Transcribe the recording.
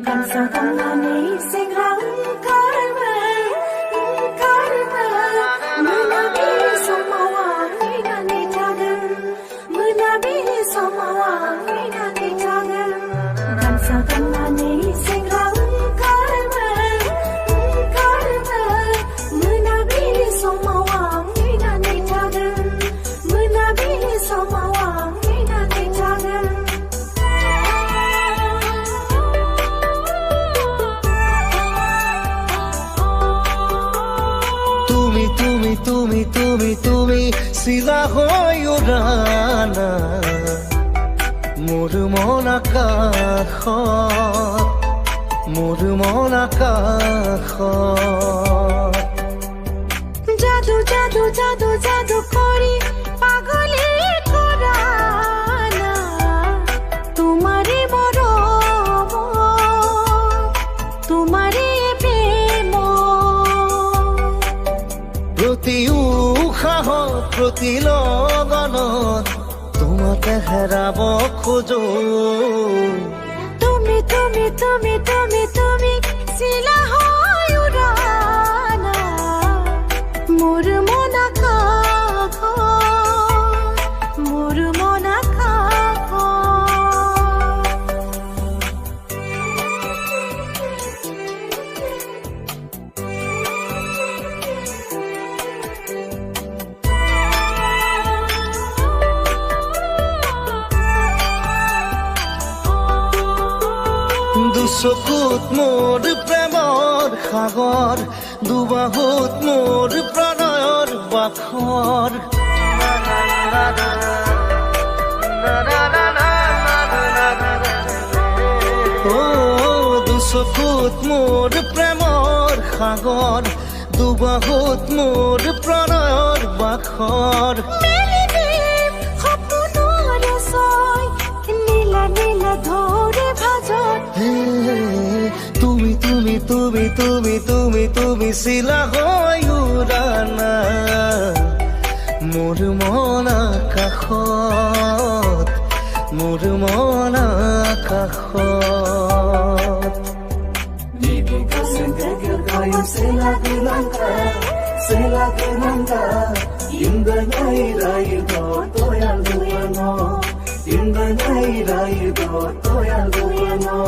Gansa tangani singrang karmel Menabi somawang inani jagan Menabi somawang inani jagan Gansa tangani singrang karmel Menabi somawang inani jagan Menabi somawang inani jagan তুমি চিলা হৈ উৰানা মোৰ মন আকাশত জাদু জাদু জাদু জাদু কৰি পাগলে কৰানা তোমাৰে মৰম তোমাৰে প্ৰেম প্ৰতি উশাহত প্ৰতি লগনত তোমাকে হেৰাব খোজো তুমি তুমি তুমি তুমি তুমি চিলা হৈ উৰানা মোৰ মন আকাশত মোৰ মন আকাশত দুচকুত মোৰ প্ৰেমৰ সাগৰ দুবাহুত মোৰ প্ৰণয়ৰ বাখৰ দুচকুত মোৰ প্ৰেমৰ সাগৰ দুবাহুত মোৰ প্ৰণয়ৰ বাখৰ সপোনৰে ছয় নীলা নীলা ধৰে ভাজত তুমি তুমি তুমি তুমি তুমি তুমি চিলা হৈ উৰানা মোৰ মন আকাশত মোৰ মন আকাশত இந்த ஞாயிறாயுதோ தோயால் துயனோ இந்த ஞாயிறாயுதோ தோயால் துயனோ